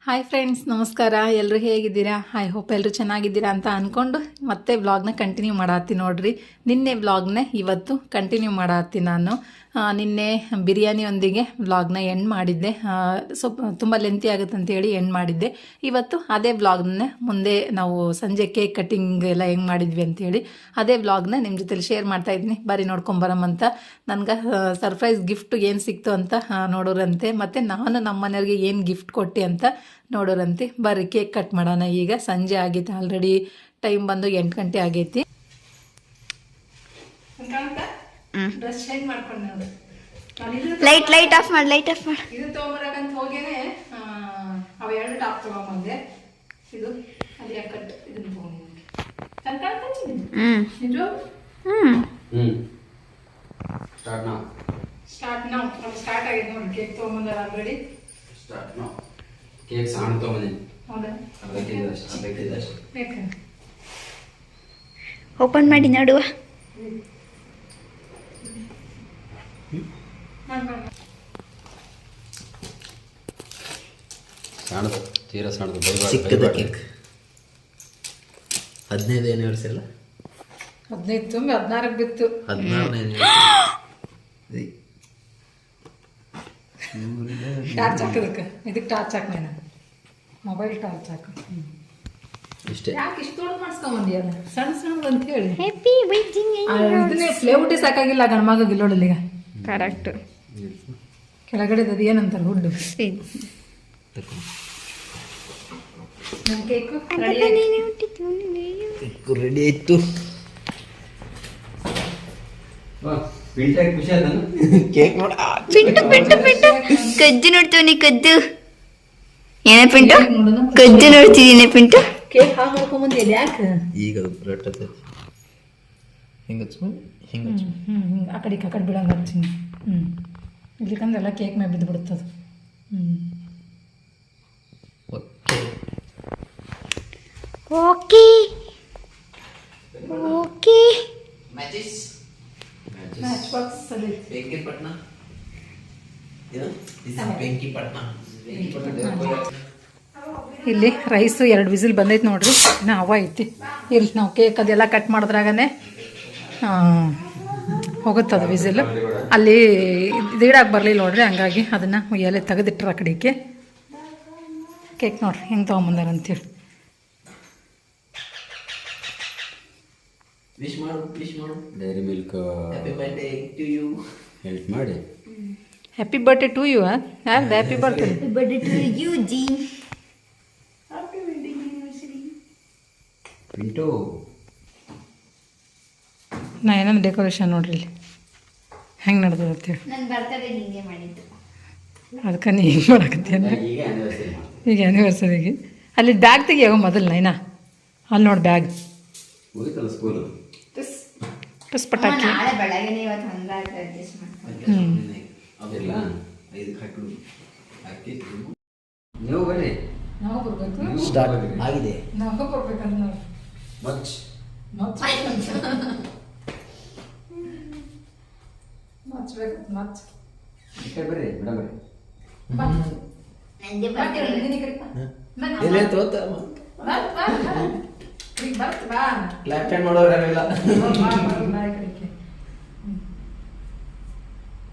Hi friends, ನಮಸ್ಕಾರ. ಎಲ್ಲರೂ ಹೇಗಿದ್ದೀರಾ? ಐ ಹೋಪ್ ಎಲ್ಲರೂ ಚೆನ್ನಾಗಿದ್ದೀರಾ ಅಂತ ಅಂದ್ಕೊಂಡು ಮತ್ತೆ ವ್ಲಾಗ್ನ ಕಂಟಿನ್ಯೂ ಮಾಡತ್ತೀನಿ ನೋಡ್ರಿ. ನಿನ್ನೆ ವ್ಲಾಗ್ನ ಇವತ್ತು ಕಂಟಿನ್ಯೂ ಮಾಡತ್ತೀನಿ ನಾನು. ನಿನ್ನೆ ಬಿರಿಯಾನಿಯೊಂದಿಗೆ ವ್ಲಾಗ್ನ ಎಂಡ್ ಮಾಡಿದ್ದೆ. ಸ್ವಲ್ಪ ತುಂಬ ಲೆಂತಿ ಆಗುತ್ತೆ ಅಂತೇಳಿ ಎಂಡ್ ಮಾಡಿದ್ದೆ. ಇವತ್ತು ಅದೇ ವ್ಲಾಗ್ನ ಮುಂದೆ ನಾವು ಸಂಜೆ ಕೇಕ್ ಕಟ್ಟಿಂಗ್ ಎಲ್ಲ ಹೆಂಗೆ ಮಾಡಿದ್ವಿ ಅಂತೇಳಿ ಅದೇ ವ್ಲಾಗ್ನ ನಿಮ್ಮ ಜೊತೆಲಿ ಶೇರ್ ಮಾಡ್ತಾ ಇದ್ದೀನಿ. ಬಾರಿ ನೋಡ್ಕೊಂಬರಮ್ಮಂತ. ನನಗೆ ಸರ್ಪ್ರೈಸ್ ಗಿಫ್ಟ್ ಏನು ಸಿಕ್ತು ಅಂತ ನೋಡೋರಂತೆ, ಮತ್ತು ನಾನು ನಮ್ಮ ಮನೆಯವ್ರಿಗೆ ಏನು ಗಿಫ್ಟ್ ಕೊಟ್ಟೆ ಅಂತ ನೋಡೋರಂತೆ. ಬರ್ರಿ ಕೇಕ್ ಕಟ್ ಮಾಡೋಣ. ಈಗ ಸಂಜೆ ಆಗೈತೆ, ಆಲ್ರೆಡಿ ಟೈಮ್ ಬಂದು 8 ಗಂಟೆ ಆಗೈತಿ. ಡ್ರೆಸ್ ಚೇಂಜ್ ಮಾಡ್ಕೊಂಡು ಲೈಟ್ ಆಫ್ ಮಾಡಿ ಇದು ತೊಗೊಂಬರಕಂತ ಹೋಗೇನೆ ಅವ 2 ಟಾಪ್ ತೊಗೊಂಬಂದೆ. ಇದು ಅಲ್ಲಿ ಕಟ್ ಇದನ್ನ ತೊಗೊಂಡಿದ್ದೀನಿ. ಸ್ಟಾರ್ಟ್ ಆಗಿದೆ ನೋಡಿ. Cake ತೊಗೊಂಬಂದಾರ already. ಕೇಕ್ ಸಣ್ಣ ತೊಗೊಂಡಿದ್ದೀನಿ. ಹೌದಾ? ಓಪನ್ ಮಾಡಿ ನೋಡುವ. ಸಣ್ಣದು, ತೀರಾ ಸಣ್ಣದು. ಚಿಕ್ಕದ ಕೇಕ್. 15 ಆನಿವರ್ಸರಿ ಅಲ್ಲ, 15 ತುಂಬಿ 16 ಬಿತ್ತು. 16ನೇ ಟಾರ್ಚ್ ಹಾಕೋದಕ್ಕೆ ಇದಕ್ಕೆ ಟಾರ್ಚ್ ಹಾಕಿ ನಾನು ಮೊಬೈಲ್ ಟಾರ್ಚ್ ಹಾಕು. ಇಷ್ಟೇ. ಯಾಕೆ ಇಷ್ಟು ದೊಡ್ಡ ಮಾಡಿಸ್ಕೊಂಬಂದಿಯಲ್ಲ? ಸಣ್ಣ ಅಂತ ಹೇಳಿ ಹ್ಯಾಪಿ ವೆಡ್ಡಿಂಗ್ ಇದನ್ನೇ ಫ್ಲೇವುಟಿ ಸಾಕಾಗಿಲ್ಲ ಗಣಮಗ ಗಿಲ್ಲೋಡಲ್ಲ. ಈಗ ಕರೆಕ್ಟ್. ಕೆಳಗಡೆ ಅದು ಏನಂತಾರೆ ಹುಡ್ಡು. ನನ್ನ ಕೇಕು ರೆಡಿ ಆಯ್ತು. ಖುಷಿ ಆಯ್ತಾನ ಕೇಕ್ ನೋಡ. ಪಿಂಟು ಕಜ್ಜು ನೋಡ್ತೀವಿ. ಕಜ್ಜು ಏನೇ ಪಿಂಟು? ಕಜ್ಜು ನೋಡ್ತಿದ್ದೀನಿ ಪಿಂಟು. ಕೇಕ್ ಹಾಗೆ ಮಾಡ್ಕೊಂಬಂದಿಲ್ಲ ಯಾಕೆ? ಈಗ ಅದು ಬರಟ್ಟದ ಹಿಂಗೆ ಹಚ್ಕೊಂಡು ಹಿಂಗೆ ಆ ಕಡೆ ಬಿಡಂಗೆ ಹಚ್ಚಿನಿ. ಇಲ್ಲಿಕಂದ್ರೆ ಎಲ್ಲ ಕೇಕ್ ಮೇಲೆ ಬಿದ್ದು ಬಿಡುತ್ತದು. Okay okay. ಮ್ಯಾಚ್ ಬಾಕ್ಸ್ ಅಲ್ಲಿ ಬೆಂಕಿಪಟ್ಟಣ. ಬೆಂಕಿಪಟ್ಟಣ. ಇಲ್ಲಿ ರೈಸು 2 ವಿಸಿಲ್ ಬಂದೈತೆ ನೋಡ್ರಿ. ಇನ್ನು ಹವ ಐತಿ. ಇಲ್ಲಿ ನಾವು ಕೇಕ್ ಅದೆಲ್ಲ ಕಟ್ ಮಾಡಿದ್ರಾಗನೇ ಹೋಗುತ್ತದು ವಿಸಿಲ್. ಅಲ್ಲಿ ಇಡಾಕೆ ಬರಲಿಲ್ಲ ನೋಡ್ರಿ, ಹಂಗಾಗಿ ಅದನ್ನು ಎಲೆ ತೆಗೆದಿಟ್ರ ಆ ಕಡೆಗೆ. ಕೇಕ್ ನೋಡ್ರಿ ಹೆಂಗೆ ತೊಗೊಂಬಂದಾರ ಅಂತೇಳಿ. ವಿಶ್ ಮಾಡು. Dairy Milk happy birthday to you. Help ಮಾಡಿ. Happy birthday to you. ಯಾರ್ದು happy birthday? Birthday to you ಜಿ. ಪಿಂಟು ನಾ ಏನಂದ್ರೆ ಡೆಕೋರೇಷನ್ ನೋಡ್ರಿ ಇಲ್ಲಿ ಹೆಂಗೆ ನಡೆದದ ಅಂತೇಳಿ. ನನ್ನ ಬರ್ತಡೇ ಹಿಂಗೆ ಮಾಡಿದ್ದು. ಅದಕ್ಕೆ ನೀ ಹಿಂಗೆ ಮಾಡಕತ್ತೇನೆ ಈಗ ಆನಿವರ್ಸರಿ ಈಗ ಆ್ಯನಿವರ್ಸರಿಗೆ. ಅಲ್ಲಿ ಬ್ಯಾಗ್ ತೆಗಿಯೋ ಮೊದಲು ನೈನಾ. ಅಲ್ಲಿ ನೋಡಿ ಬ್ಯಾಗ್ ಹೋಗಿತ್ತಲ್ಲ ಸ್ಕೂಲು. ಟುಸ್ ಪಟಾಕಿ. ನಾಳೆ ಬೆಳಗ್ಗೆ ಇವತ್ತು ಹಂಗಾಗಿ ಅಡ್ಜಸ್ಟ್ ಮಾಡ್ಕೊಂಡು ಅದಿಲ್ಲ 5 ಹಾಕಿ ನೀವು ಬನ್ನಿ. ನಾವು ಬರ್ಬೇಕು. ಸ್ಟಾರ್ಟ್ ಆಗಿದೆ. ನಾವು ಬರ್ಬೇಕಂತ ನೋಡಿ. ಮಚ್ ಮಚ್ ಈ ಕಡೆ ಬರ್ರಿ ಮೇಡಮ್ ಬರ್ರಿ. ನಂಗೆ ಬರ್ತಡೇ ಎಲ್ಲೇ ತೋತ ಲೆಫ್ಟ್ ಹ್ಯಾಂಡ್ ಮಾಡೋರು ಯಾರಿಲ್ಲ.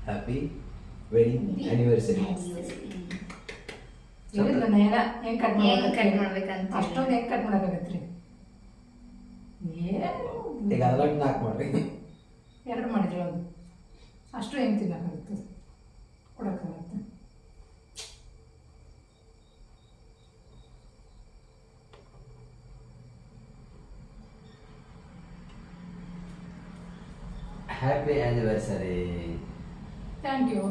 Happy wedding anniversary. ಹೆಂಗೆ ಕಟ್ ಮಾಡ್ಬೇಕಂತ ಅಷ್ಟೊಂದು ಹೆಂಗೆ ಕಟ್ ಮಾಡೋಕ್ಕಾಗತ್ರಿ? ಈಗ ಅದ್ರಾಗ 4 ಮಾಡ್ರಿ. 2 ಮಾಡಿದ್ರು ಅದು ಅಷ್ಟು ಹೆಂಗೆ ತಿನ್ನೋಕ್ಕಾಗುತ್ತೆ? ಕೊಡೋಕ್ಕಾಗತ್ತೆ? Happy anniversary. Thank you.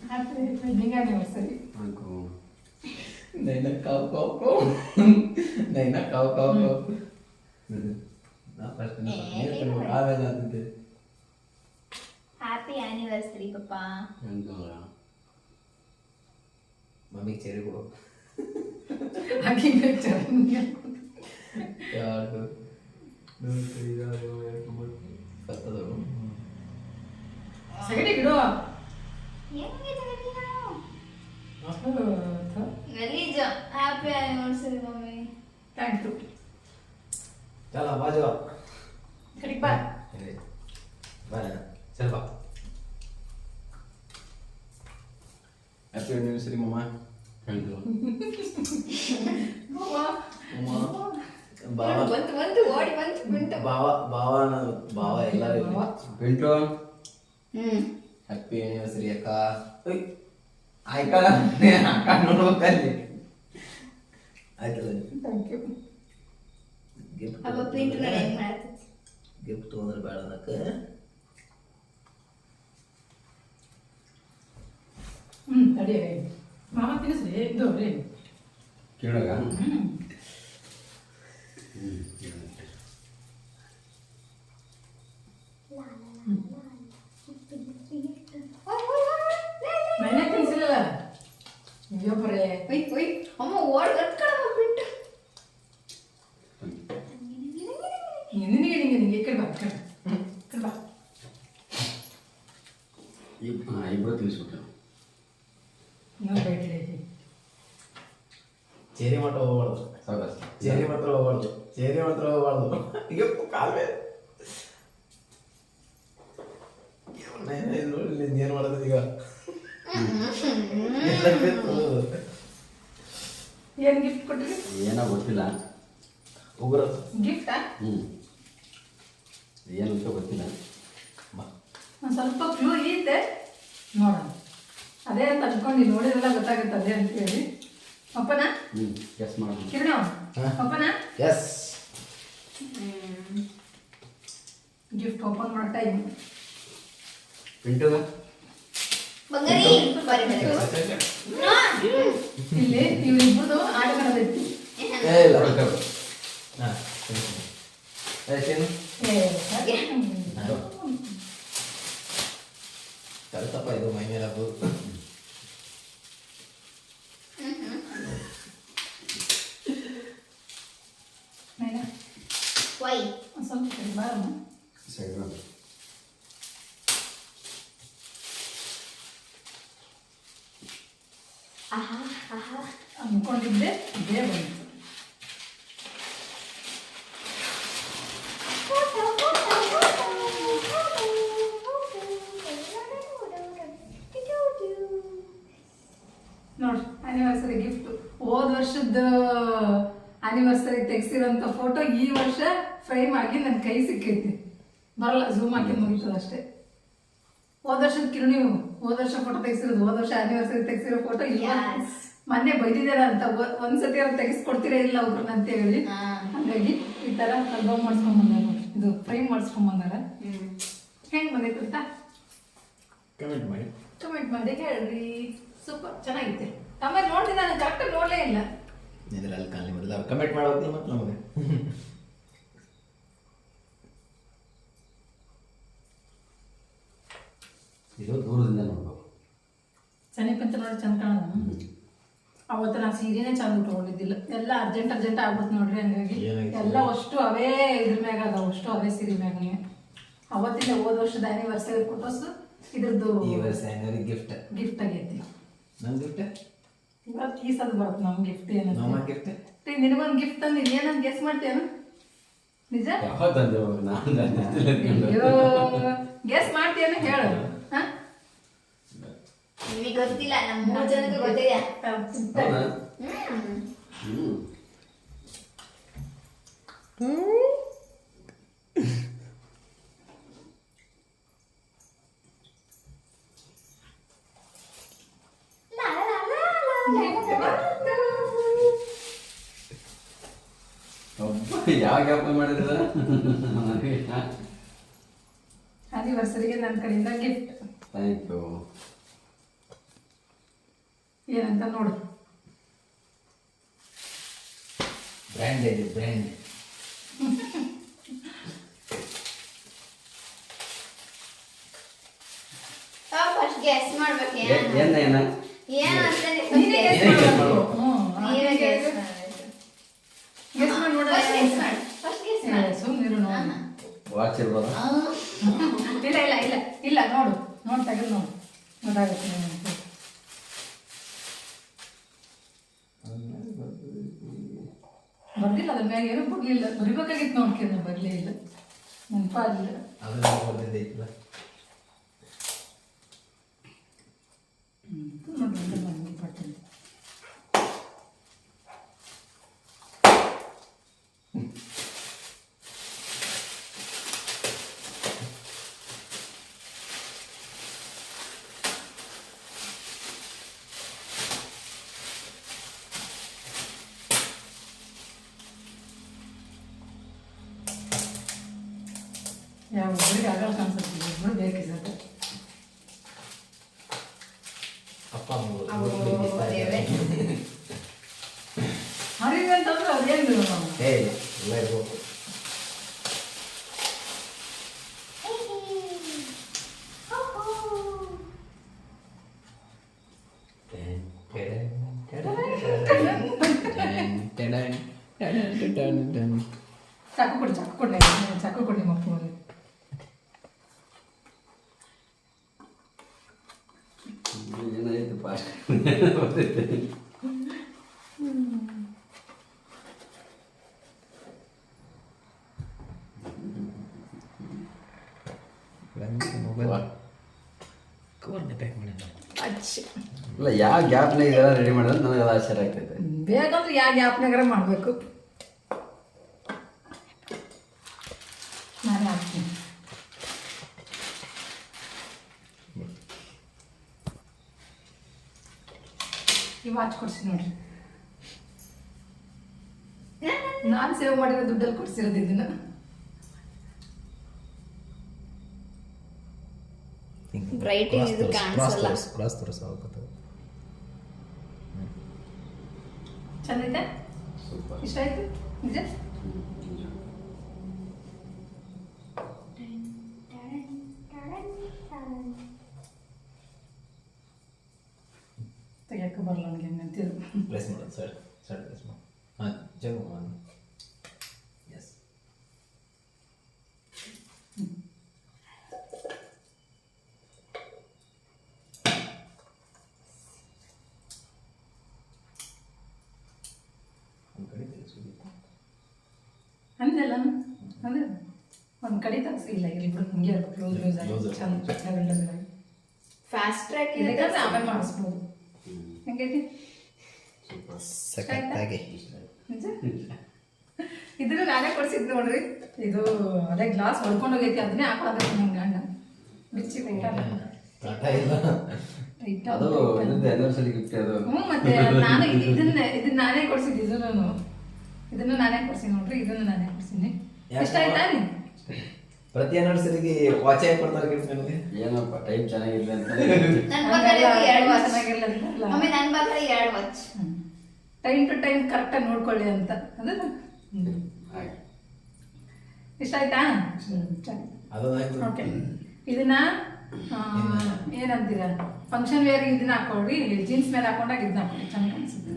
Happy wedding anniversary. ನೈನಾ ಕಾವ್ ನಾ ಫಸ್ಟ್ ಆಮೇಲೆ ಅಂತಿದ್ದೆ. Happy anniversary papa. ಮಮ್ಮಿಗೆ ಚೇರಿ ಕೊಡು. ಯಾರು ಸೆಕೆಂಡಿಗೆ ಇಡು. ಹೆಂಗೆ ಗಲೀಜ. Happy anniversary mummy. Thank you. ಚಲ ಬಾಜು ಕಡಿಗೆ ಬಾ. ಬಾರ ಸ್ವಲ್ಪ happy anniversary mamma. Thank you. ಬಾವ ಬಂತು ಓಡಿ ಬಂತು ಬಿಂಟು. ಬಾವ ಎಲ್ಲರೂ ಪಿಂಟು ಹ್ಯಾಪಿ ಆನಿವರ್ಸರಿ ಅಕ್ಕ. ಆಯ್ಕ ಅಕ್ಕ ನೋಡ್ಬೇಕಲ್ಲಿ ಆಯ್ತಲ್ಲ. Thank you. ಗಿಫ್ಟ್ ಅವ ಪ್ರಿಂಟ್ ನೋಡಿ ಹೆಂಗ್ ಮಾಡ್ತೈತಿ. ಗಿಫ್ಟ್ ತೊಗೊಂಡ್ರೆ ಬೇಡ ಅನ್ನಕ್ಕೆ ತಡಿ ಮಾಮ ತಿನ್ನಿಸ್ರಿ ಇದು ರೀ. ಕೇಳಾಗ ಮನೆ ತಿನ್ಸಿಲ್ಲ ಅಯ್ಯೋ ಬರೇ ಒಯ್ ಅಮ್ಮ ಓಡ್ ಕಟ್ಕೊಳಮ್ಮ ಪ್ರಿಂಟ್. ನಿನಗೆ ನಿನಗೆ ಈ ಕಡೆ ಬಾ ಕಡೆ ಬಾ. ಇಬ್ಬರು ತಿಳಿಸ್ಬಿಟ್ಟು ಇನ್ನೊಂದು ಬೈಟ್ ಐತಿ. ಚೇರಿ ಮಟ್ಟ ಹೋಗ್ಬಾರ್ದು. ಸಾವಕಾಶ. ಚೇರಿ ಮಾತ್ರ ಹೋಗ್ಬಾರ್ದು. ಚೇರಿ ಮಾತ್ರ ಹೋಗ್ಬಾರ್ದು. ಈಗ ಕಾಲೇ ನೋಡಿ ಏನು ಮಾಡೋದು ಈಗ. ಎಲ್ಲ ಬೇಕು. ಏನು ಗಿಫ್ಟ್ ಕೊಟ್ರಿ? ಏನೋ ಗೊತ್ತಿಲ್ಲ. ಉಗ್ರ ಗಿಫ್ಟಾ? ಏನಂತ ಗೊತ್ತಿಲ್ಲ. ಬಾ ಒಂದು ಸ್ವಲ್ಪ ಕ್ಲೂ ಐತೆ ನೋಡೋಣ. ಅದೇ ಅಂತ ಅನ್ಕೊಂಡು ನೋಡಿದ್ರೆಲ್ಲ ಗೊತ್ತಾಗುತ್ತೆ ಅದೇ ಅಂತೇಳಿ. ಅಪ್ಪನ ಗೆಸ್ ಮಾಡೋದು. ಕಿರಣ ಅಪ್ಪನ ಎಸ್ ಗಿಫ್ಟ್ ಓಪನ್ ಮಾಡೋ ಟೈಮ್. ಪಿಂಟು ಬಂಗಾರಿ ಬರಿ ಬರಿ. ಇಲ್ಲಿ ಇವ್ರಿಬ್ಬರದು ಆಟ ಮಾಡೋದೈತಿ. ಏ ಇಲ್ಲ ಹಾಂ ತಿನ್ನು ಕಲ್ತಪ್ಪ ಇದು ಮೈ ಮೇಲೆ ಹಾಕೋದು. ವೈ ಒಂದು ಸ್ವಲ್ಪ ಕಡೆ ಬಾರಮ್ಮ. ಸರಿ ಆಹಾ ಆಹಾ. ಅಂದ್ಕೊಂಡಿದ್ದೆ ಇದೇ ಬಂತು. ನೋಡ್ರಿ ಆನಿವರ್ಸರಿ ಗಿಫ್ಟ್. ಹೋದ ವರ್ಷದ ಆನಿವರ್ಸರಿ ತೆಗ್ಸಿರೋಂಥ ಫೋಟೋ ಈ ವರ್ಷ ಫ್ರೇಮ್ ಆಗಿ ನನ್ನ ಕೈ ಸಿಕ್ಕೈತಿ. ಬರಲ್ಲ, ಝೂಮ್ ಹಾಕಿ ಮುಗಿತದ ಅಷ್ಟೇ. ಹೋದ ವರ್ಷದ ಕಿರಣಿ ಹೋದ ವರ್ಷ ಫೋಟೋ ತೆಗ್ಸಿರೋದು, ಹೋದ ವರ್ಷ ಆನಿವರ್ಸರಿ ತೆಗ್ಸಿರೋ ಫೋಟೋ ಮೊನ್ನೆ ಬೈದಿದ್ದಾರ ಅಂತ ಒಂದ್ಸತಿ ಅವ್ರು ತೆಗಿಸ್ಕೊಡ್ತೀರಾ ಇಲ್ಲ ಒಬ್ರನ್ನ ಅಂತ ಹೇಳಿ. ಹಾಗಾಗಿ ಈ ತರ ಆಲ್ಬಮ್ ಮಾಡಿಸ್ಕೊಂಡ್ ಬಂದಾರ, ಇದು ಫ್ರೇಮ್ ಮಾಡಿಸ್ಕೊಂಡ್ ಬಂದಾರ. ಹೆಂಗ್ ಬಂದೈತೆ ಅಂತ ಕಮೆಂಟ್ ಮಾಡಿ ಹೇಳ್ರಿ. ಸೂಪರ್ ಚೆನ್ನಾಗೈತೆ. ಆಮೇಲೆ ನೋಡ್ತೀನಿ, ನಾನು ಕರೆಕ್ಟಾಗಿ ನೋಡಲೇ ಇಲ್ಲ. ಇದರಲ್ಲಿ ಖಾಲಿ ಮಾಡಿಲ್ಲ ಕಮೆಂಟ್ ಮಾಡೋದು ಮತ್ತು ನಮಗೆ ಇದು ದೂರದಿಂದ ನೋಡ್ಬೇಕು. ಸನಿಪಂತ ನೋಡಿ ಚಂದ ಕಾಣೋಣ. ಅವತ್ತು ನಾನು ಸೀರೆನೇ ಚಂದ ಉಟ್ಕೊಂಡಿದ್ದಿಲ್ಲ, ಎಲ್ಲ ಅರ್ಜೆಂಟ್ ಆಗ್ಬಿಡ್ತು ನೋಡ್ರಿ. ಹಂಗಾಗಿ ಎಲ್ಲ ಅಷ್ಟು ಅವೇ ಇದ್ರ ಮ್ಯಾಗ ಅದಾವ, ಅಷ್ಟು ಅವೇ ಸೀರೆ ಮ್ಯಾಗ. ಅವತ್ತಿಂದ ಹೋದ ವರ್ಷದ ಆನಿವರ್ಸರಿ ಫೋಟೋಸ್ ಇದ್ರದ್ದು ಗಿಫ್ಟ್ ಆಗೈತಿ. ನನ್ನ ಗಿಫ್ಟ್ ಇವತ್ತು ಈ ಸಲ ಬರುತ್ತೆ ನಮ್ಮ ಗಿಫ್ಟ್. ನಮ್ಮ ಗಿಫ್ಟ್ ನಿನಗೊಂದು ಗಿಫ್ಟ್ ತಂದಿನಿ, ಏನಂತ ಗೆಸ್ ಮಾಡ್ತೇನ? ನಿಜ ಗೆಸ್ ಮಾಡ್ತೇನ ಹೇಳು. ನಿಮಗೆ ಗೊತ್ತಿಲ್ಲ, ನಮ್ಮ 3 ಜನಕ್ಕೆ ಗೊತ್ತಿದೆ. ಯಾವ ಗ್ಯಾಪ್ ಮಾಡಿದ್ರ ಆನಿವರ್ಸರಿಗೆ ನನ್ನ ಕಡೆಯಿಂದ ಗಿಫ್ಟ್. Thank you. ಏನಂತ ನೋಡು. ಬ್ರ್ಯಾಂಡ್ ಇದೆ, ಬ್ರ್ಯಾಂಡ್. ಫಸ್ಟ್ ಗೆಸ್ ಮಾಡ್ಬೇಕು ಏನ ಏನು ಅಂತ. ನೀನೇ guess ಮಾಡ್ಬೇಕು. ನೀವೇ ಗೆಸ್ ಗೆಸ್ ಮಾಡಿ ನೋಡ. ಫಸ್ಟ್ ಗೆಸ್ ಮಾಡಿ. ಸುಮ್ಮನಿರು ನೋಡು. ವಾಚ್ ಇರ್ಬೋದ? ಇಲ್ಲ ನೋಡು ತೆಗೆದು ನೋಡು, ಗೊತ್ತಾಗುತ್ತೆ ನಿನಗೆ. ಮ್ಯಾಗ ಏನೂ ಬರಲಿಲ್ಲ, ಬರಿಬೇಕಾಗಿತ್ತು ನೋಡ್ಕೊಂಡು ಬರಲೇ ಇಲ್ಲ, ನೆನಪಾಗಲಿಲ್ಲ. ಅದನ್ನ ಬರ್ದಿದ್ದೆ ಐತಲ್ಲ. ನೋಡಿ ಮನೆ ಪಟ್ಟಂತೆ ಯಾವ ಒಬ್ಬರಿಗೆ ಆಗಲ್ಲ ಅನ್ಸುತ್ತೆ, ಒಬ್ಬರು ಬೇಕಿರುತ್ತೆ. ಅಪ್ಪ ಅಮ್ಮ ಹರಿವೆ ಅಂತಂದ್ರೆ ಅದೇನು ಏ ಎಲ್ಲ ಇರ್ಬೇಕು. ಚಾಕು ಕೊಡಿ ಚಾಕು ಕೊಡಿ ನಿಮ್ಮ ಅಪ್ಪನಿಗೆ. ಏನಾಯ್ತು ಫಾಸ್ಟ್ ಮೊಬೈಲ್ ಕವರ್ನ ಪ್ಯಾಕ್ ಮಾಡಿಲ್ಲ. ಇಲ್ಲ ಯಾವ ಗ್ಯಾಪ್ನಾಗ ಇದೆಲ್ಲ ರೆಡಿ ಮಾಡಿದ್ರೆ ನನಗೆ ಅದು ಆಶ್ಚರ್ಯ ಆಗ್ತೈತೆ. ಬೇಕಂದ್ರೆ ಯಾವ ಗ್ಯಾಪ್ನಾಗಾರ ಮಾಡಬೇಕು. ನಾನೇ ಹಾಕ್ತೀನಿ. ಈ ವಾಚ್ ಕೊಡ್ಸಿ ನೋಡ್ರಿ, ನಾನು ಸೇವ್ ಮಾಡಿರೋ ದುಡ್ಡಲ್ಲಿ ಕೊಡ್ಸಿರೋದು ಇದನ್ನ. ಬ್ರೈಟಿಂಗ್ ಇದು ಕಾಣಿಸಲ್ಲ. ಕ್ರಾಸ್ ತೋರಿಸಾಗುತ್ತೆ. ಚಂದೈತೆ, ಸೂಪರ್. ಇಷ್ಟ ಆಯ್ತು ನಿಜ. ತೆಗಿಯಕ್ಕೆ ಬರಲ್ಲ ನನಗೆ ಅಂತಿದ್ರು. ಪ್ರೆಸ್ ಮಾಡೋದು ಸರ್ ಪ್ರೆಸ್ ಮಾಡಿ. ಹಾಂ ಜಗ್ ಮಾಡಿ. ಎಸ್ ಒಂದು ಕಡೆ ತೆಗೆಸ್ಬಿಟ್ಟು ಅಂದೆಲ್ಲ ಅಂದ್ರೆ ಒಂದು ಕಡೆ ತಗ್ಸಿಲ್ಲ, ಇಲ್ಲಿಬ್ರು ಹಿಂಗೆ ಇರ್ಬೇಕು, ಲೂಸ್ ಆಗಿ ಚಂದ ಲೆವೆಲ್ ಫಾಸ್ಟ್ ಟ್ರ್ಯಾಕ್ ಇದಕ್ಕೆ ಆಮೇಲೆ ಮಾಡಿಸ್ಬೋದು. ಹೆಂಗೈತಿ ಸಖತ್ತಾಗಿ. ನಿಜ. ಇದನ್ನು ನಾನೇ ಕೊಡ್ಸಿದ್ ನೋಡ್ರಿ, ಇದು ಅದೇ ಗ್ಲಾಸ್ ಹೊಡ್ಕೊಂಡು ಹೋಗೈತಿ, ಅದನ್ನೇ ಹಾಕೋದು ನಂಗೆ ಗಂಡ ಬಿಚ್ಚಿ ಟಾಟಾ ಇಲ್ಲ ಅದು ಇನ್ನೊಂದು ಆನಿವರ್ಸರಿ ಗಿಫ್ಟ್ ಅದು. ಹ್ಞೂ ಮತ್ತೆ ನಾನು ಇದನ್ನ ನಾನೇ ಕೊಡ್ಸಿದ್ದು, ಇದನ್ನು ನಾನೇ ಕೊಡ್ಸಿ ನೋಡ್ರಿ, ಇದನ್ನು ನಾನೇ ಕೊಡ್ಸಿನಿ. ಇಷ್ಟ ಆಯ್ತಾ ರೀ? ಪ್ರತಿ ಆನಿವರ್ಸರಿಗೆ ವಾಚ್ ಆಗಿ ಕೊಡ್ತಾರೆ ಗಿಫ್ಟ್ ನನಗೆ. ಏನಪ್ಪ ಟೈಮ್ ಚೆನ್ನಾಗಿಲ್ಲ ಅಂತ ನನ್ನ ಬರ್ತಡೇ 2 ವಾಚ್. ಚೆನ್ನಾಗಿಲ್ಲ ಅಂತಲ್ಲ, ಮಮ್ಮಿ ನನ್ನ birthday 2 watch. Time to time ಕರೆಕ್ಟಾಗಿ ನೋಡ್ಕೊಳ್ಳಿ ಅಂತ. ಅದಲ್ಲ ಆಯ್ತು. ಇಷ್ಟ ಆಯ್ತಾ? ಅದು ಓಕೆ. ಇದನ್ನ ಏನಂತೀರ, ಫಂಕ್ಷನ್ ವೇರ್ ಇದನ್ನ ಹಾಕೊಳ್ರಿ, ಜೀನ್ಸ್ ಮೇಲೆ ಹಾಕೊಂಡಾಗ ಇದನ್ನ ಹಾಕೊಳ್ಳಿ, ಚೆನ್ನಾಗಿ ಕಾಣಿಸುತ್ತೆ.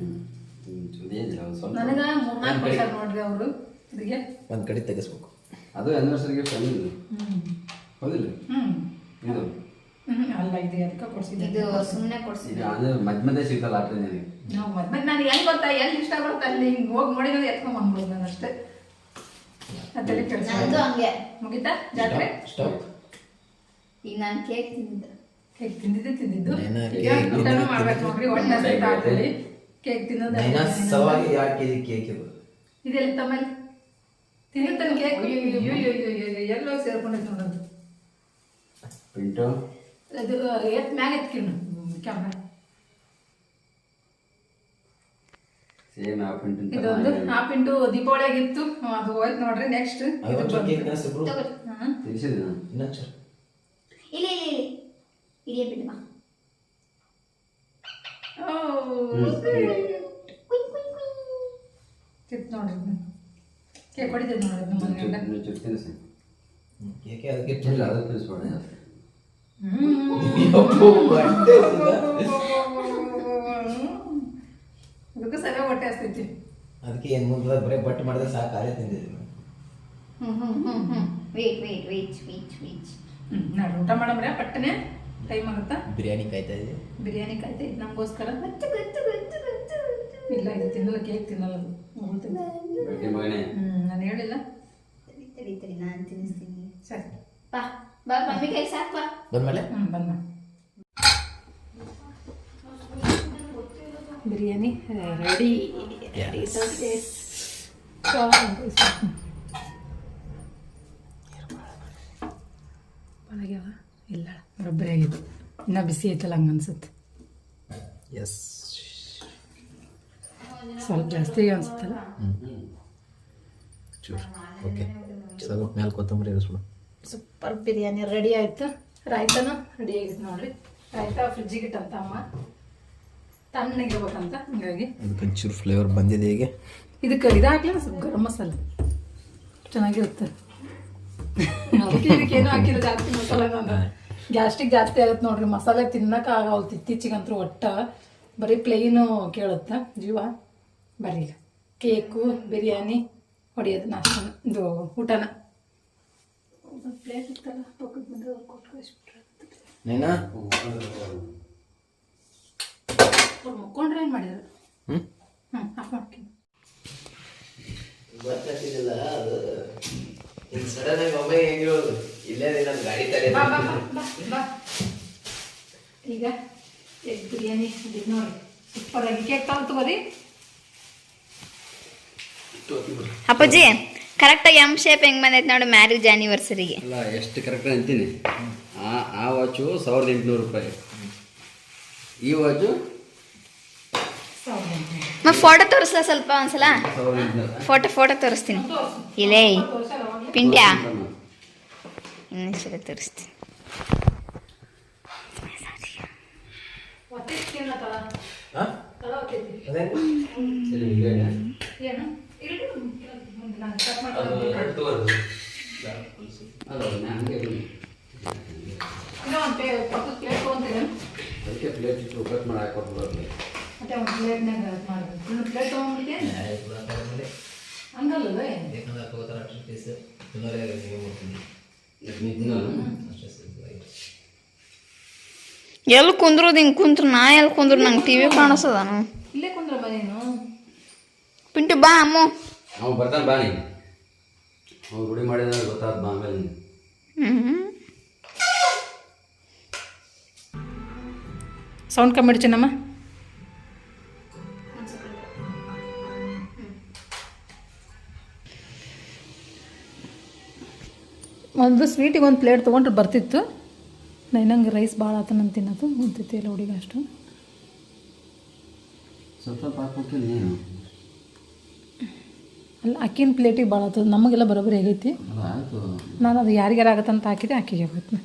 ನನಗ 3-4 ವರ್ಷ ನೋಡ್ರಿ ಅವರು ಇದಕ್ಕೆ ಒಂದು ಕಡೆ ತೆಗೆಸ್ಬೇಕು. ಅದು ಆನಿವರ್ಸರಿ ಗಿಫ್ಟ್ ಅಂದಿದ್ದು ಹೌದಿಲ್ಲ? ಇದು ಅಲ್ಲ, ಇದು ಅದಕ್ಕೆ ಕೊಡ್ಸಿದ್ದೆ. ಇದು ಸುಮ್ಮನೆ ಕೊಡ್ಸಿದ್ದೆ. ಅಂದ್ರೆ ಮಧ್ಯ ಸಿಗ್ತಲ್ಲ ಆಟ ನನಗೆ. ನಾವು ಮದ್ವೆ ನಾನು ಎಲ್ಲಿ ಗೊತ್ತಾ, ಎಲ್ಲಿ ಇಷ್ಟ ಬರುತ್ತೆ ಅಲ್ಲಿ ಹಿಂಗೆ ಹೋಗಿ ನೋಡಿದ್ರೆ ಎತ್ಕೊಂಡ್ ಬಂದ್ಬೋದು ನಾನು ಅಷ್ಟೇ. ಅದರಲ್ಲಿ ಕೆಲಸ ನಂದು ಹಂಗೆ ಮುಗಿತಾ ಜಾತ್ರೆ. ಸ್ಟಾಪ್. ಈಗ ನಾನು ಕೇಕ್ ತಿಂದಿದ್ದೆ. ಕೇಕ್ ತಿಂದಿದ್ದು ನೈನಾ ಈಗ ಊಟನೂ ಮಾಡ್ಬೇಕು ನೋಡ್ರಿ, ಒಟ್ಟು ಆಗ್ತದೆ ಕೇಕ್ ತಿನ್ನೋದು. ನೈನಾ ಸಲುವಾಗಿ 2 kg ಕೇಕ್ ಇದು. ಇದೆಲ್ಲ ತಮ್ಮಲ್ಲಿ ತಿನ್ನುತ್ತಾನೆ ಕೇಕ್. ಎಲ್ಲೋಗಿ ಸೇರ್ಕೊಂಡೈತೆ ನೋಡೋದು. ಪಿಂಟು ಅದು ಮ್ಯಾಗ ಎತ್ಕಿಣ್ಣು ಕ್ಯಾಮ್ರಾ. ಸೇಮ್ ಆ ಪಿಂಟು ಇದೊಂದು ಹಾಫ್ ದೀಪಾವಳಿಯಾಗಿತ್ತು, ಅದು ಹೋಯ್ತು ನೋಡ್ರಿ. ನೆಕ್ಸ್ಟ್ ಅದು ಕೇಕ್ ಕನಸಿಬ್ರು ತಿಳಿಸಿದ ಇನ್ನೊಂದು ಇಲ್ಲಿ ಇಡಿಯ ಬಿಡುವ. ತಿತ್ ನೋಡ್ರಿ, ಕೇಕ್ ಹೊಡಿತೈತೆ ನೋಡ್ರಿ ನಮ್ಮ ಗಂಡ. ತಿನ್ನಿಸಿ ಕೇಕೆ ಅದಕ್ಕೆ ಇಲ್ಲ ಅದು ತಿನ್ನಿಸ್ಬೇಡ. ಅದಕ್ಕೆ ಸರಿಯಾಗಿ ಹೊಟ್ಟೆ ಹಸ್ತೈತಿ. ಅದಕ್ಕೆ ಏನು ಮುಂದೆ ಬರೀ ಬಟ್ ಮಾಡಿದ್ರೆ ಸಾಕು, ಕಾರ್ಯ ತಿಂದಿದ್ದೀವಿ. ವೇಟ್ ನೋಡ್ರಿ ಊಟ ಮಾಡಮ್ರೆ, ಪಟ್ಟನೆ ಟೈಮ್ ಆಗುತ್ತಾ. ಬಿರಿಯಾನಿ ಕಾಯ್ತಾ ಇದೆ. ಬಿರಿಯಾನಿ ಕಾಯ್ತೈತಿ ನಮಗೋಸ್ಕರ. ಗೊತ್ತು ಇಲ್ಲ ಇದು ತಿನ್ನಲ್ಲ, ಕೇಕ್ ತಿನ್ನಲ್ಲ ಅದು ಹೋಗ್ತೀನಿ. ಬೆಟ್ಟಿ ಮಗನೇ. ನಾನು ಹೇಳಿಲ್ಲ. ತಡಿ ನಾನು ತಿನ್ನಿಸ್ತೀನಿ. ಸರಿ ಬಾ ಬಾ ಮಮ್ಮಿ ಕೈ ಸಾಕು ಬಾ. ಬಂದ್ಮೇಲೆ ಬಂದ ಬಿರಿಯಾನಿ ರೆಡಿ. ಒಳಗ್ಯಾವ ಇಲ್ಲ ಬರೋಬ್ಬರಿ ಆಗಿದೆ. ಇನ್ನೂ ಬಿಸಿ ಐತಲ್ಲ ಹಂಗೆ ಅನ್ಸುತ್ತೆ. ಎಸ್ ಸ್ವಲ್ಪ ಜಾಸ್ತಿ ಅನ್ಸುತ್ತಲ್ಲ. ಚೂರು ಓಕೆ. ಸ್ವಲ್ಪ ಮೇಲೆ ಕೊತ್ತಂಬರಿ ಇರಿಸ್ಬಿಡು. ಸೂಪರ್ ಬಿರಿಯಾನಿ ರೆಡಿ ಆಯಿತು. ರಾಯ್ತನೂ ರೆಡಿ ಆಗಿತ್ತು ನೋಡ್ರಿ. ರಾಯ್ತ ಫ್ರಿಜ್ಜಿಗೆ ಇಟ್ಟಂತ ಅಮ್ಮ, ತಣ್ಣಗಿರ್ಬೇಕಂತ. ಹಂಗಾಗಿ ಅದಕ್ಕೆ ಒಂಚೂರು ಫ್ಲೇವರ್ ಬಂದಿದೆ. ಹೀಗೆ ಇದಕ್ಕೆ ಇದಾಗಲಿಲ್ಲ, ಸ್ವಲ್ಪ ಗರಂ ಮಸಾಲ ಚೆನ್ನಾಗಿರುತ್ತೆ. ಅದಕ್ಕೆ ಇದಕ್ಕೇನು ಹಾಕಿಲ್ಲ ಜಾಸ್ತಿ ಮಸಾಲೆ. ನಾನು ಗ್ಯಾಸ್ಟ್ರಿಕ್ ಜಾಸ್ತಿ ಆಗುತ್ತೆ ನೋಡ್ರಿ, ಮಸಾಲೆ ತಿನ್ನಕ್ಕೆ ಆಗವಲ್ತು ಇತ್ತೀಚಿಗಂತೂ. ಒಟ್ಟ ಬರೀ ಪ್ಲೇನು ಕೇಳುತ್ತೆ ಜೀವ. ಬರ್ರಿ ಈಗ ಕೇಕು ಬಿರಿಯಾನಿ ಹೊಡಿಯೋದು, ನಾಷ್ಟ ಇದು ಊಟನ. ಪ್ಲೇಟ್ ಇತ್ತಲ್ಲ ಪಕ್ಕದ ಬಂದರೆ ಅವ್ರು ಕೊಟ್ಟು ಕಳಿಸ್ಬಿಟ್ರೆ ನೀನಾ ಅವ್ರು ಮುಕ್ಕೊಂಡ್ರೆ ಏನು ಮಾಡಿದ್ರು. ಆಫ್ ಮಾಡ್ತೀನಿ. ಗೊತ್ತಾಗ್ತಿದ್ದಿಲ್ಲ ಅದು ಹಿಂಗೆ ಸಡನ್ ಆಗಿ ಒಮ್ಮೆ ಹೆಂಗೆ ಹೇಳೋದು. ಇಲ್ಲೇ ನನ್ನ ಗಾಡಿ ತಲೆ ಬಾ ಬಾ ಬಾ ಬಾ. ಈಗ ಎಗ್ ಬಿರಿಯಾನಿ ಇದು ನೋಡಿ ಸೂಪರಾಗಿ. ಕೇಕ್ ತಂದು ತಗೋರಿ. ಅಪ್ಪಾಜಿ ಕರೆಕ್ಟಾಗಿ ಎಮ್ ಶೇಪ್ ಹೆಂಗೆ ಬಂದೈತೆ ನೋಡಿ ಮ್ಯಾರೇಜ್ ಆ್ಯನಿವರ್ಸರಿಗೆ. ಅಲ್ಲ ಎಷ್ಟು ಕರೆಕ್ಟ್ ಅಂತೀನಿ. ಆ ವಾಚು 1800 ರೂಪಾಯಿ, ಈ ವಾಚು ಫೋಟೋ ತೋರಿಸ್ಲಾ ಸ್ವಲ್ಪ ಒಂದ್ಸಲ? 1800. ಫೋಟೋ ತೋರಿಸ್ತೀನಿ. ಇಲ್ಲೇ ಪಿಂಟ್ಯಾ ಇನ್ನೊಂದ್ಸಲ ತೋರಿಸ್ತೀನಿ. ಸರಿ ಈಗ ಅಲ್ಲ ನಾನು ಹಂಗೆ ಅದಕ್ಕೆ ಪ್ಲೇಟ್ ಇಟ್ಟು ಕಟ್ ಮಾಡಿ ಹಾಕೊಡ್ಬೋದು. ಮತ್ತೆ ಒಂದು ಪ್ಲೇಟ್ನಾಗ ಮಾಡಬೇಕು. ಪ್ಲೇಟ್ ತೊಗೊಂಡ್ಬಿಟ್ಟೆ ಹಂಗಲ್ಲ. ಎಲ್ಲಿ ಕುಂದ್ರೋದು ಹಿಂಗೆ ಕುಂತ್ರು ನಾ ಎಲ್ಲಿ ಕುಂದ್ರು ನಂಗೆ ಟಿ ವಿ ಕಾಣಿಸೋದಾನು. ಇಲ್ಲೇ ಕುಂದ್ರ ಮನೇನು. ಪಿಂಟು ಬಾ ಅಮ್ಮ. ಅವ್ನು ಬರ್ತಾನೆ ಬಾ. ನೀನು ಅವ್ನು ರೂಢಿ ಮಾಡಿದ್ರೆ ಗೊತ್ತಾದ ಬಾ ಆಮೇಲೆ. ಸೌಂಡ್ ಕಮ್ಮಿ ಇಡು ಚಿನ್ನಮ್ಮ. ಒಂದು ಸ್ವೀಟಿಗೆ ಒಂದು ಪ್ಲೇಟ್ ತೊಗೊಂಡ್ರೆ ಬರ್ತಿತ್ತು. ನಂಗೆ ರೈಸ್ ಭಾಳ ಆತನಂತ ತಿನ್ನೋದು ಉಂತೈತಿ ಎಲ್ಲ ಹುಡುಗ ಅಷ್ಟು. ಸ್ವಲ್ಪ ಸ್ವಲ್ಪ ಹಾಕ್ಬೇಕು ನೀನು. ಅಲ್ಲ ಅಕ್ಕಿನ ಪ್ಲೇಟಿಗೆ ಭಾಳ ಆಗ್ತದೆ, ನಮಗೆಲ್ಲ ಬರೋಬ್ಬರಿ ಆಗೈತಿ. ಅಲ್ಲ ಆಯಿತು. ನಾನು ಅದು ಯಾರಿಗಾರ ಆಗತ್ತಂತ ಹಾಕಿದೆ, ಅಕ್ಕಿಗೆ ಆಗುತ್ತೆ.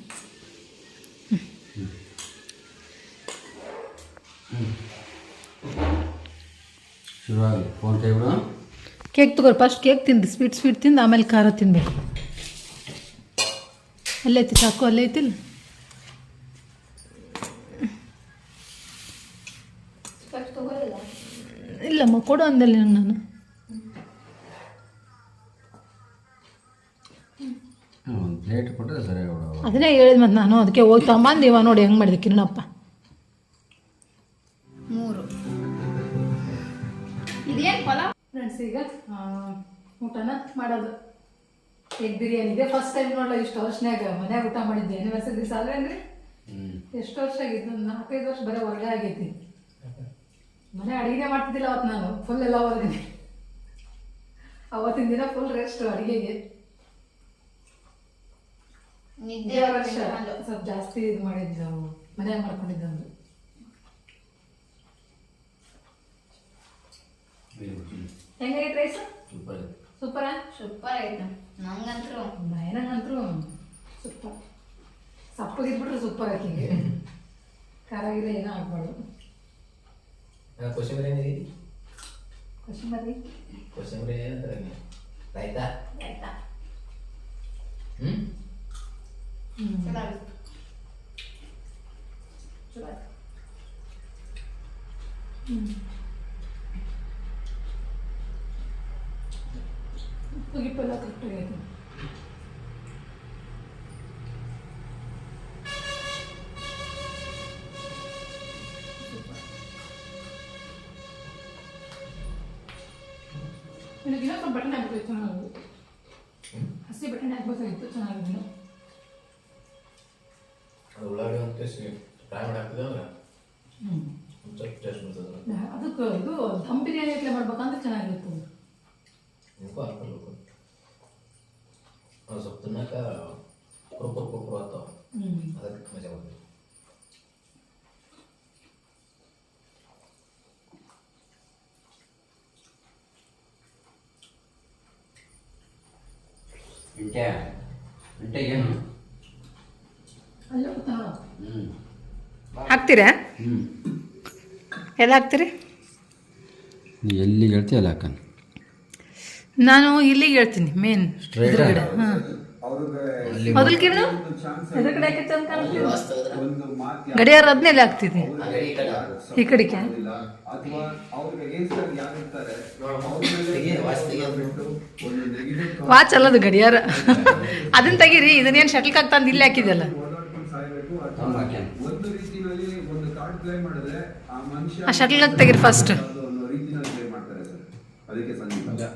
ಶುರುವಾಗಿ ಫೋನ್ ಕೈ ಬಿಡು. ಕೇಕ್ ತಗೋರಿ. ಫಸ್ಟ್ ಕೇಕ್ ತಿಂದು ಸ್ವೀಟ್ ತಿಂದು ಆಮೇಲೆ ಖಾರ ತಿನ್ನಬೇಕು. ಅಲ್ಲೇ ಐತಿ ಸಾಕು, ಅಲ್ಲೇ ಐತಿಲ್ಲ. ಇಲ್ಲಮ್ಮ ಕೊಡು ಅಂದಲ್ಲಿ ನಾನು. ಒಂದು ಪ್ಲೇಟ್ ಕೊಟ್ಟರೆ ಸರಿ ಬಿಡು. ಅದನ್ನೇ ಹೇಳಿದ್ ಮತ್ತೆ ನಾನು. ಅದಕ್ಕೆ ಹೋಗಿ ತಗೊಂಬಂದು ಇವ ನೋಡಿ ಹೆಂಗೆ ಮಾಡಿದೆ ಕಿರಣಪ್ಪ. 3 ಇದೇನು ಪಲಾವ್ ಫ್ರೆಂಡ್ಸ್, ಈಗ ಊಟನ ಮಾಡೋದು. ಎಗ್ ಬಿರಿಯಾನಿ ಇದೆ ಫಸ್ಟ್ ಟೈಮ್ ನೋಡಲ್ಲ. ಇಷ್ಟು ವರ್ಷನಾಗ ಮನ್ಯಾಗ ಊಟ ಮಾಡಿದ್ದೆ. ಆ್ಯನಿವರ್ಸರಿ ದಿವಸ ಅಲ್ವೇನ್ರಿ? ಎಷ್ಟು ವರ್ಷ ಆಗಿದ್ದು? 4-5 ವರ್ಷ ಬರೀ ಹೊರಗೆ ಆಗೈತಿ. ಮನೆ ಅಡುಗೆ ಮಾಡ್ತಿದ್ದಿಲ್ಲ ಅವತ್ತು ನಾನು. ಫುಲ್ ಎಲ್ಲ ಹೊರಗಡೆ. ಅವತ್ತಿನ ದಿನ ಫುಲ್ ರೆಸ್ಟ್ ಅಡುಗೆಗೆ. ನಿದ್ದೆ ವರ್ಷ ಸ್ವಲ್ಪ ಜಾಸ್ತಿ ಇದು ಮಾಡಿದ್ದು, ಮನ್ಯಾಗ ಮಾಡ್ಕೊಂಡಿದ್ದು. ಒಂದು ಹೆಂಗೈತೆ ರೈಸ್? ಸೂಪರಾ? ಸೂಪರ್ ಆಯ್ತು ನಂಗಂತರೂ. ನಯನಂತರೂ ಸೂಪರ್. ಸಪ್ಪಗಿದ್ಬಿಟ್ರೆ ಸೂಪರ್ ಆಕಿಗೆ. ಖಾರ ಗಿರ ಏನೋ ಆಗ್ಬಾರ್ದು. ಕೊತ್ತಂಬರಿ ಏನಿದೆ? ಕೊತ್ತಂಬರಿ ಅಂದ್ರೆ ರಾಯ್ತಾ. ಆಯ್ತಾ? ಹ್ಞೂ ಚಲೋ ಆಯ್ತು. ಚಲೋ ಆಯ್ತು. ಉಪ್ಪಿಗೆಲ್ಲ ಕರೆಕ್ಟಾಗೈತೆ. ನನಗೆ ಇನ್ನೂ ಸ್ವಲ್ಪ ಬಟನ್ ಹಾಕ್ಬೇಕು ಚೆನ್ನಾಗಿ, ಹಸಿ ಬಟನ್ ಹಾಕ್ಬೇಕಾಗಿತ್ತು ಚೆನ್ನಾಗಿದೆ. ಅದು ಉಳ್ಳಾಗಡ್ಡಿ ಒಂದು ಟೇಸ್ಟ್ ಫ್ರೈ ಮಾಡಿ ಹಾಕಿದೆ ಅಂದ್ರೆ ಒಂದು ಸ್ವಲ್ಪ ಟೇಸ್ಟ್ ಬರ್ತದೆ. ಅದಕ್ಕೆ ಇದು ದಮ್ ಬಿರಿಯಾನಿ ಐಟ್ಲೆ ಮಾಡ್ಬೇಕಂದ್ರೆ ಚೆನ್ನಾಗಿರುತ್ತೆ. ನಿಮಗೂ ಹಾಕಬೇಕು ಅದು ಸ್ವಲ್ಪ ತಿನ್ನಕ ಕುರುಕುರು ಆಗ್ತಾವ, ಅದಕ್ಕೆ ಮಜಾ ಬರ್ತದೆ. ಏನು ಅಲ್ಲೇ ಗೊತ್ತಾ ಹ್ಞೂ ಹಾಕ್ತೀರಾ? ಹ್ಞೂ ಎಲ್ಲ ಹಾಕ್ತೀರಿ? ನೀ ಎಲ್ಲಿಗೆ ಹೇಳ್ತೀಯ ಅಲ್ಲ ಅಕ್ಕ, ನಾನು ಇಲ್ಲಿಗೆ ಹೇಳ್ತೀನಿ ಮೇನ್ ಎದುರುಗಡೆ. ಹಾಂ ಮೊದಲ್ಕಿನ್ನು ಎದುರು ಕಡೆ ಹಾಕಿತ್ತು ಅಂತ ಕಾಣ್ತೀವಿ. ಗಡಿಯಾರ ಅದನ್ನೆಲ್ಲ ಆಗ್ತಿದೆ ಈ ಕಡೆಗೆ. ವಾಚ್ ಅಲ್ಲದು ಗಡಿಯಾರ. ಅದನ್ನ ತೆಗೀರಿ, ಇದನ್ನೇನು ಶಟಲ್ ಕಾಕ್ ತಂದು ಇಲ್ಲಿ ಹಾಕಿದೆಯಲ್ಲ. ಆ ಶಟಲ್ ಕಾಕ್ ತೆಗೀರಿ ಫಸ್ಟ್.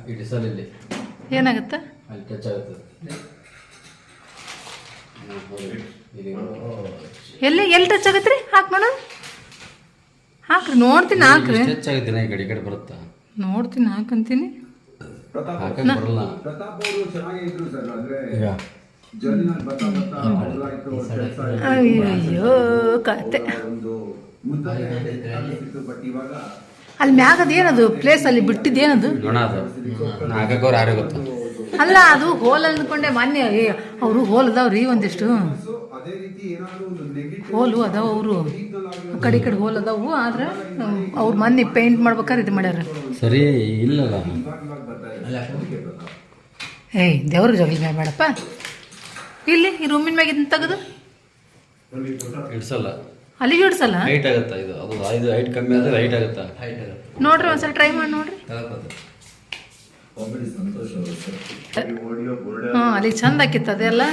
ಈ ಡಿಸಲಲ್ಲಿ ಏನಾಗುತ್ತೆ? ಅಲ್ಲಿ ಟಚ್ ಆಗುತ್ತದೆ. ಎಲ್ಲಿ ಟಚ್ ಆಗತ್ತೆ ರೀ? ಹಾಕಿ ನೋಡ, ಹಾಕ್ರಿ ನೋಡ್ತೀನಿ. ಹಾಕ್ರಿ ಹೆಚ್ಚಾಗಿದ್ದೀನಿ ಈ ಕಡೆ ಬರುತ್ತಾ ನೋಡ್ತೀನಿ, ಹಾಕಂತೀನಿ. ಹಾಕಕ್ಕೆ ಬರಲ್ಲ. ಈಗ ಅಯ್ಯೋ ಕತೆ. ಅಲ್ಲಿ ಮ್ಯಾಗದ ಏನದು ಪ್ಲೇಸ್ ಅಲ್ಲಿ ಬಿಟ್ಟಿದ್ದೇನದು? ನೋಣ ಅದು ಹಾಕಕ್ಕವ್ರು ಯಾರೇ ಗೊತ್ತ. ಅಲ್ಲ ಅದು ಹೋಲ್ ಅಂದ್ಕೊಂಡೆ. ಮಾನ್ಯ ಅವರು ಹೋಲ್ ಅದಾವ್ರಿ ಒಂದಿಷ್ಟು ಹೋಲು ಅದಾವ. ಅವರು ಆ ಕಡೆ ಈ ಕಡೆ ಹೋಲ್ ಅದಾವು. ಆದ್ರೆ ಅವ್ರು ಮೊನ್ನೆ ಪೇಂಟ್ ಮಾಡ್ಬೇಕಾದ್ರೆ ಇದು ಮಾಡ್ಯಾರ. ಸರಿ ಇಲ್ಲಲ್ಲ. ಏಯ್ ದೇವ್ರ ಜಗಲಿ ಮ್ಯಾಗ ಬೇಡಪ್ಪ. ಇಲ್ಲಿ ಈ ರೂಮಿನ ಮ್ಯಾಗ ಇದನ್ನ ತೆಗೆದು ಇಡ್ಸಲ್ಲ, ಅಲ್ಲಿಗೆ ಇಡ್ಸಲ್ಲ. ಹೈಟ್ ಆಗುತ್ತಾ ಇದು? ಅದು ಇದು ಹೈಟ್ ಕಮ್ಮಿ ಆದರೆ ಹೈಟ್ ಆಗುತ್ತಾ? ನೋಡ್ರಿ ಒಂದ್ಸಲ ಟ್ರೈ ಮಾಡಿ ನೋಡ್ರಿ. ಹಾಂ ಅಲ್ಲಿ ಚಂದ ಆಕಿತ್ತು ಅದೆಲ್ಲ.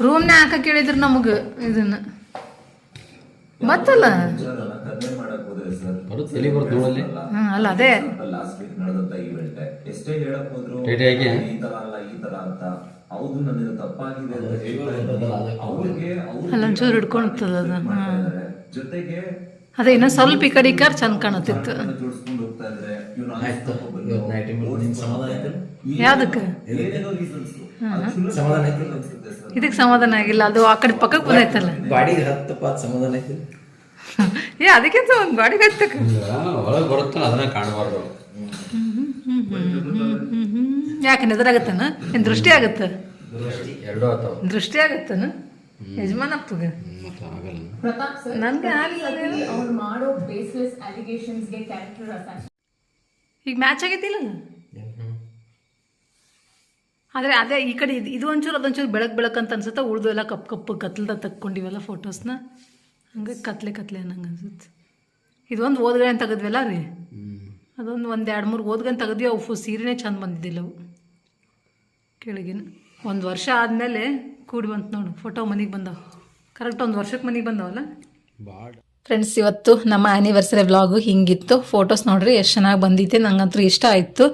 ರೂಮ್ನ ಹಾಕಕ್ಕೆ ಹೇಳಿದ್ರು ನಮಗೆ ಇದನ್ನ. ಮತ್ತಲ್ಲ ಬರುತ್ತೆ, ಎಲ್ಲಿ ಬರುತ್ತೆ ನೋಡಲ್ಲಿ. ಹಾಂ ಅಲ್ಲ ಅದೇ ಟೈಟ್ ಆಗಿ ಅಲ್ಲೊಂಚೂರು ಹಿಡ್ಕೊಳ್ತದ ಅದು. ಹಾಂ ಅದೇ ಇನ್ನೂ ಸ್ವಲ್ಪ ಈ ಕಡೆ ಚಂದ ಕಾಣುತ್ತಿತ್ತು. ಯಾವ್ದಕ್ಕೆ? ಇದಕ್ಕೆ ಸಮಾಧಾನ ಆಗಿಲ್ಲ, ಅದು ಆ ಕಡೆ ಪಕ್ಕಕ್ಕೆ ಬಂದೈತಲ್ಲ. ಗಾಡಿಗೆ ಹತ್ತಪ್ಪ ಸಮಾಧಾನ ಐತಿ. ಅದಕ್ಕೆ ಒಂದು ಗಾಡಿಗೆ ಹತ್ತಕ್ಕೆ ಒಳಗೆ ಬರುತ್ತೆ, ಅದನ್ನ ಕಾಣಬಾರ್ದು. ಯಾಕೆ ಎದುರಾಗತ್ತನ? ಏನು ದೃಷ್ಟಿ ಆಗತ್ತ? ಎರಡೂ ಆಗ್ತಾವ. ದೃಷ್ಟಿ ಆಗತ್ತನ? ಯಜಮಾನಪ್ಪಗ ಮತ್ತೆ ಆಗಲ್ಲ. ನನಗೆ ಆಗಲಿಲ್ಲ. ಅವ್ರು ಮಾಡೋ ಬೇಸ್ಲೆಸ್ ಅಲಿಗೇಷನ್ಸ್ಗೆ ಕ್ಯಾರೆಕ್ಟರ್ ಅಸಾಸಿನೇಷನ್ ಈಗ ಮ್ಯಾಚ್ ಆಗೈತಿಲ್ಲ. ಆದರೆ ಅದೇ ಈ ಕಡೆ ಇದು ಒಂಚೂರು ಅದೊಂಚೂರು ಬೆಳಕು ಅಂತ ಅನ್ಸುತ್ತೆ. ಉಳ್ದು ಎಲ್ಲ ಕಪ್ಪು ಕತ್ಲದಾಗ ತಕ್ಕೊಂಡಿವಲ್ಲ ಫೋಟೋಸ್ನ, ಹಂಗೆ ಕತ್ಲೆ ಅನ್ನಂಗೆ ಅನ್ಸುತ್ತೆ. ಇದೊಂದು ಓದ್ಗಡೆ ತೆಗೆದ್ವಲ್ಲ ರೀ, ಅದೊಂದು 2-3 ಓದ್ಗಂತ ತೆಗೆದ್ವಿ. ಅವು ಸೀರೆನೇ ಚಂದ ಬಂದಿದ್ದಿಲ್ಲ ಅವು ಕೆಳಗಿನ. 1 ವರ್ಷ ಆದಮೇಲೆ ಕೂಡಿ ಬಂತು ನೋಡು ಫೋಟೋ ಮನೆಗೆ ಬಂದವು. ಕರೆಕ್ಟ್ 1 ವರ್ಷಕ್ಕೆ ಮನೆಗೆ ಬಂದವಲ್ಲ. ಫ್ರೆಂಡ್ಸ್, ಇವತ್ತು ನಮ್ಮ ಆ್ಯನಿವರ್ಸರಿ ವ್ಲಾಗು ಹಿಂಗಿತ್ತು. ಫೋಟೋಸ್ ನೋಡ್ರಿ ಎಷ್ಟು ಚೆನ್ನಾಗಿ ಬಂದಿತ್ತು. ನಂಗಂತೂ ಇಷ್ಟ ಆಯಿತು.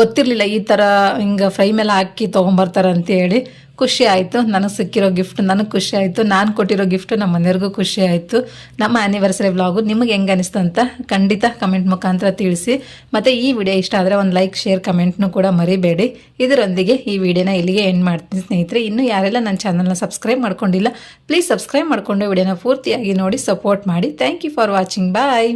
ಗೊತ್ತಿರಲಿಲ್ಲ ಈ ಥರ ಹಿಂಗೆ ಫ್ರೈಮ್ ಎಲ್ಲ ಹಾಕಿ ತೊಗೊಂಬರ್ತಾರೆ ಅಂತೇಳಿ. ಖುಷಿ ಆಯಿತು. ನನಗೆ ಸಿಕ್ಕಿರೋ ಗಿಫ್ಟ್ ನನಗೆ ಖುಷಿ ಆಯಿತು. ನಾನು ಕೊಟ್ಟಿರೋ ಗಿಫ್ಟ್ ನಮ್ಮ ಮನೆಯವ್ರಿಗೂ ಖುಷಿ ಆಯಿತು. ನಮ್ಮ ಆ್ಯನಿವರ್ಸರಿ ವ್ಲಾಗು ನಿಮಗೆ ಹೆಂಗೆ ಅನಿಸ್ತು ಅಂತ ಖಂಡಿತ ಕಮೆಂಟ್ ಮುಖಾಂತರ ತಿಳಿಸಿ. ಮತ್ತು ಈ ವಿಡಿಯೋ ಇಷ್ಟ ಆದರೆ ಒಂದು ಲೈಕ್, ಶೇರ್, ಕಮೆಂಟ್ನು ಕೂಡ ಮರಿಬೇಡಿ. ಇದರೊಂದಿಗೆ ಈ ವಿಡಿಯೋನ ಇಲ್ಲಿಗೆ ಎಂಡ್ ಮಾಡ್ತೀನಿ ಸ್ನೇಹಿತರೆ. ಇನ್ನೂ ಯಾರೆಲ್ಲ ನನ್ನ ಚಾನಲ್ನ ಸಬ್ಸ್ಕ್ರೈಬ್ ಮಾಡ್ಕೊಂಡಿಲ್ಲ, ಪ್ಲೀಸ್ ಸಬ್ಸ್ಕ್ರೈಬ್ ಮಾಡಿಕೊಂಡು ವಿಡಿಯೋನ ಪೂರ್ತಿಯಾಗಿ ನೋಡಿ ಸಪೋರ್ಟ್ ಮಾಡಿ. Thank you for watching. Bye.